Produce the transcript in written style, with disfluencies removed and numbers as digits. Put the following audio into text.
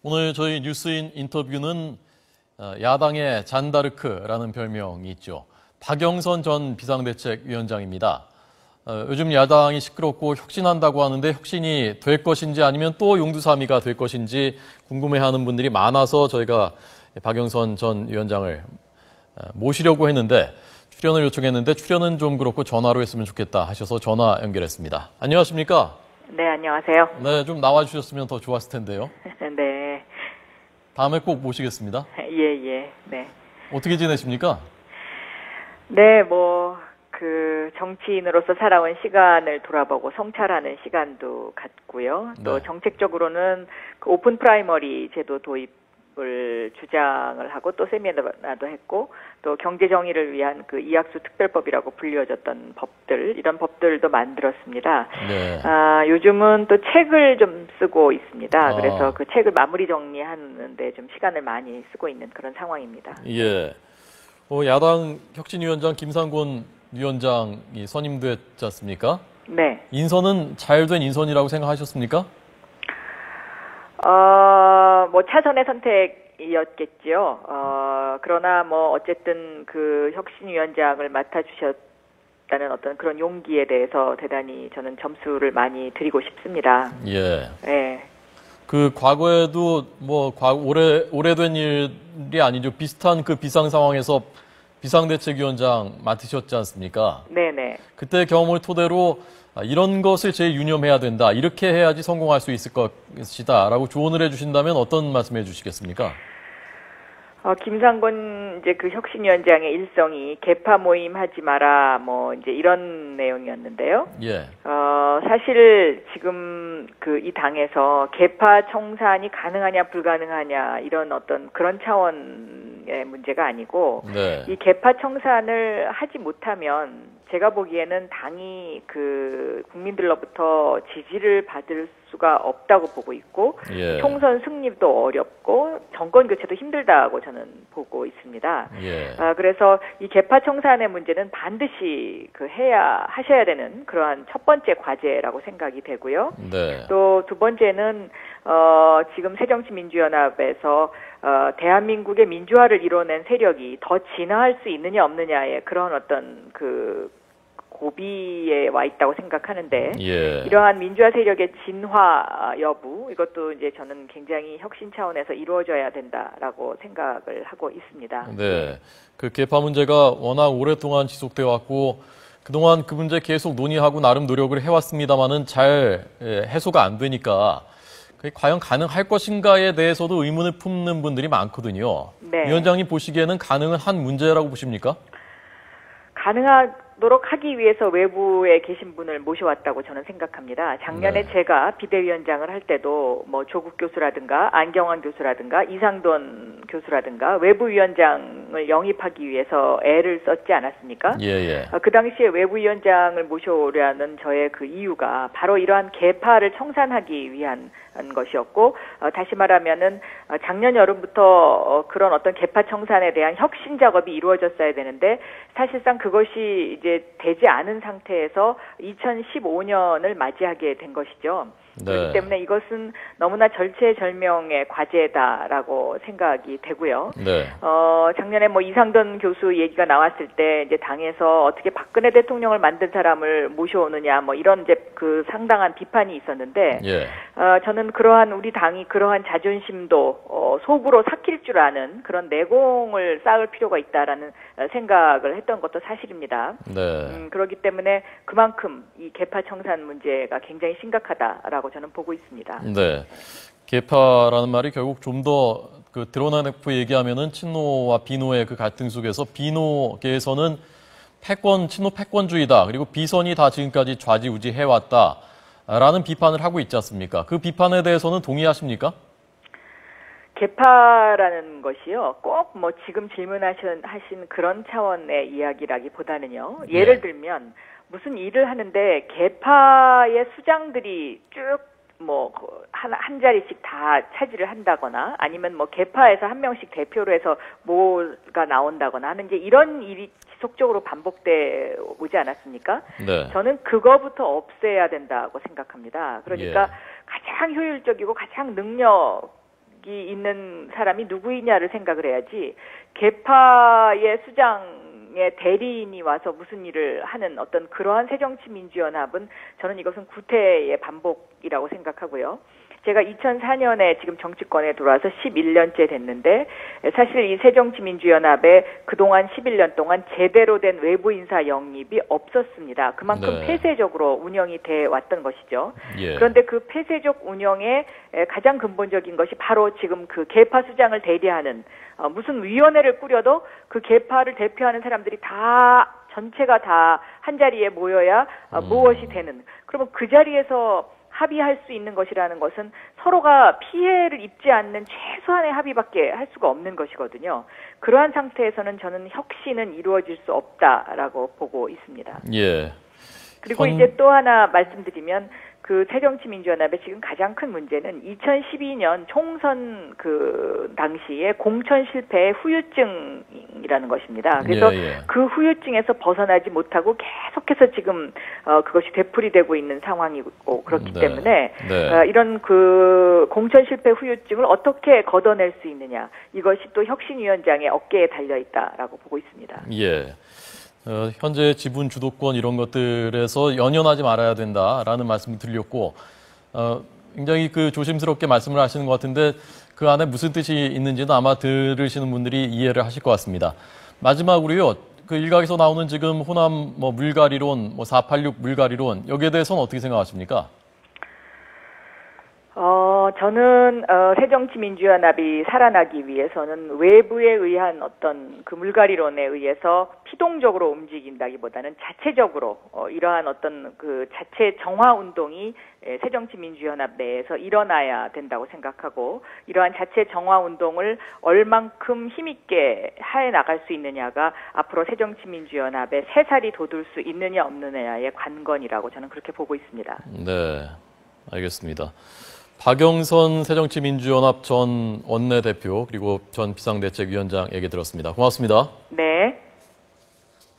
오늘 저희 뉴스인 인터뷰는 야당의 잔다르크라는 별명이 있죠. 박영선 전 비상대책위원장입니다. 요즘 야당이 시끄럽고 혁신한다고 하는데 혁신이 될 것인지 아니면 또 용두사미가 될 것인지 궁금해하는 분들이 많아서 저희가 박영선 전 위원장을 모시려고 했는데 출연을 요청했는데 출연은 좀 그렇고 전화로 했으면 좋겠다 하셔서 전화 연결했습니다. 안녕하십니까? 네, 안녕하세요. 네, 좀 나와주셨으면 더 좋았을 텐데요. 네. 다음에 꼭 모시겠습니다. 예. 네. 어떻게 지내십니까? 네, 정치인으로서 살아온 시간을 돌아보고 성찰하는 시간도 갖고요. 또 네. 정책적으로는 그 오픈 프라이머리 제도 도입을 주장을 하고 또 세미나도 했고 또 경제 정의를 위한 그 이학수 특별법이라고 불려졌던 법들, 이런 법들도 만들었습니다. 네. 요즘은 또 책을 좀 쓰고 있습니다. 그래서 그 책을 마무리 정리하는데 좀 시간을 많이 쓰고 있는 그런 상황입니다. 예. 야당 혁신위원장 김상곤 위원장이 선임됐지 않습니까? 네. 인선은 잘된 인선이라고 생각하셨습니까? 차선의 선택이었겠지요. 그러나 어쨌든 그 혁신위원장을 맡아주셨다는 어떤 그런 용기에 대해서 대단히 저는 점수를 많이 드리고 싶습니다. 예. 네. 그 과거에도 오래된 일이 아니죠. 비슷한 그 비상 상황에서 비상대책위원장 맡으셨지 않습니까? 네네. 그때 경험을 토대로 이런 것을 제일 유념해야 된다. 이렇게 해야지 성공할 수 있을 것이다. 라고 조언을 해주신다면 어떤 말씀 해주시겠습니까? 김상곤 그 혁신위원장의 일성이 개파 모임 하지 마라 이제 이런 내용이었는데요. 예. 사실 지금 이 당에서 개파 청산이 가능하냐 불가능하냐 이런 어떤 그런 차원의 문제가 아니고 네. 이 개파 청산을 하지 못하면 제가 보기에는 당이 국민들로부터 지지를 받을 수가 없다고 보고 있고 예. 총선 승리도 어렵고 정권 교체도 힘들다고 저는 보고 있습니다. 예. 그래서 이 개파 청산의 문제는 반드시 하셔야 되는 그러한 첫 번째 과제라고 생각이 되고요. 네. 또 두 번째는 지금 새정치민주연합에서 대한민국의 민주화를 이뤄낸 세력이 더 진화할 수 있느냐 없느냐의 그런 어떤 고비에 와 있다고 생각하는데 예. 이러한 민주화 세력의 진화 여부 이것도 이제 저는 굉장히 혁신 차원에서 이루어져야 된다라고 생각을 하고 있습니다. 네. 그 개파 문제가 워낙 오랫동안 지속되어 왔고 그동안 그 문제 계속 논의하고 나름 노력을 해왔습니다만은 잘 해소가 안 되니까 그게 과연 가능할 것인가에 대해서도 의문을 품는 분들이 많거든요. 네. 위원장님 보시기에는 가능은 한 문제라고 보십니까? 가능하도록 하기 위해서 외부에 계신 분을 모셔왔다고 저는 생각합니다. 작년에 네. 제가 비대위원장을 할 때도 조국 교수라든가 안경환 교수라든가 이상돈 교수라든가 외부위원장을 영입하기 위해서 애를 썼지 않았습니까? 예. 그 당시에 외부위원장을 모셔오려는 저의 그 이유가 바로 이러한 개파를 청산하기 위한 것이었고 다시 말하면은 작년 여름부터 그런 어떤 개파 청산에 대한 혁신 작업이 이루어졌어야 되는데 사실상 그것이 이제 되지 않은 상태에서 2015년을 맞이하게 된 것이죠. 네. 그렇기 때문에 이것은 너무나 절체절명의 과제다라고 생각이 되고요. 네. 작년에 이상돈 교수 얘기가 나왔을 때 이제 당에서 어떻게 박근혜 대통령을 만든 사람을 모셔오느냐 이런 이제 상당한 비판이 있었는데 예. 저는 우리 당이 그러한 자존심도 속으로 삭힐 줄 아는 그런 내공을 쌓을 필요가 있다라는 생각을 했던 것도 사실입니다. 네. 그렇기 때문에 그만큼 이 개파 청산 문제가 굉장히 심각하다라고 저는 보고 있습니다. 네. 개파라는 말이 결국 좀 더 드러나놓고 얘기하면은 친노와 비노의 그 갈등 속에서 비노계에서는 친노 패권주의다. 그리고 비선이 다 지금까지 좌지우지 해왔다라는 비판을 하고 있지 않습니까? 그 비판에 대해서는 동의하십니까? 개파라는 것이요, 꼭 지금 질문하신 그런 차원의 이야기라기보다는요, 예를 들면 무슨 일을 하는데 개파의 수장들이 쭉 한 자리씩 다 차지를 한다거나 아니면 개파에서 한 명씩 대표로 해서 뭐가 나온다거나 하는 이제 이런 일이 지속적으로 반복돼 오지 않았습니까? 네. 저는 그거부터 없애야 된다고 생각합니다. 그러니까 예. 가장 효율적이고 가장 능력 있는 사람이 누구이냐를 생각을 해야지 개파의 수장의 대리인이 와서 무슨 일을 하는 어떤 그러한 새정치민주연합은 저는 이것은 구태의 반복이라고 생각하고요. 제가 2004년에 지금 정치권에 들어와서 11년째 됐는데 사실 이 새정치민주연합에 그동안 11년 동안 제대로 된 외부 인사 영입이 없었습니다. 그만큼 네. 폐쇄적으로 운영이 돼 왔던 것이죠. 예. 그런데 그 폐쇄적 운영의 가장 근본적인 것이 바로 지금 그 개파 수장을 대리하는 무슨 위원회를 꾸려도 그 개파를 대표하는 사람들이 다 전체가 다 한 자리에 모여야 무엇이 되는. 그러면 그 자리에서 합의할 수 있는 것이라는 것은 서로가 피해를 입지 않는 최소한의 합의밖에 할 수가 없는 것이거든요. 그러한 상태에서는 저는 혁신은 이루어질 수 없다라고 보고 있습니다. 예. 그리고 이제 또 하나 말씀드리면 그 새정치민주연합의 지금 가장 큰 문제는 2012년 총선 그 당시에 공천 실패의 후유증이라는 것입니다. 그래서 그 후유증에서 벗어나지 못하고 계속해서 지금 그것이 되풀이되고 있는 상황이고 그렇기 때문에 이런 그 공천 실패 후유증을 어떻게 걷어낼 수 있느냐 이것이 또 혁신위원장의 어깨에 달려 있다라고 보고 있습니다. 예. 현재 지분 주도권 이런 것들에서 연연하지 말아야 된다라는 말씀을 드렸고 굉장히 그 조심스럽게 말씀을 하시는 것 같은데 그 안에 무슨 뜻이 있는지는 아마 들으시는 분들이 이해를 하실 것 같습니다. 마지막으로요. 그 일각에서 나오는 지금 호남 뭐 물갈이론, 뭐 486 물갈이론 여기에 대해서는 어떻게 생각하십니까? 저는 새정치민주연합이 살아나기 위해서는 외부에 의한 어떤 그 물갈이론에 의해서 피동적으로 움직인다기보다는 자체적으로 이러한 어떤 그 자체 정화 운동이 새정치민주연합 내에서 일어나야 된다고 생각하고 이러한 자체 정화 운동을 얼만큼 힘있게 해 나갈 수 있느냐가 앞으로 새정치민주연합의 새살이 돋을 수 있느냐 없느냐의 관건이라고 저는 그렇게 보고 있습니다. 네, 알겠습니다. 박영선 새정치민주연합 전 원내대표 그리고 전 비상대책위원장 얘기 들었습니다. 고맙습니다. 네.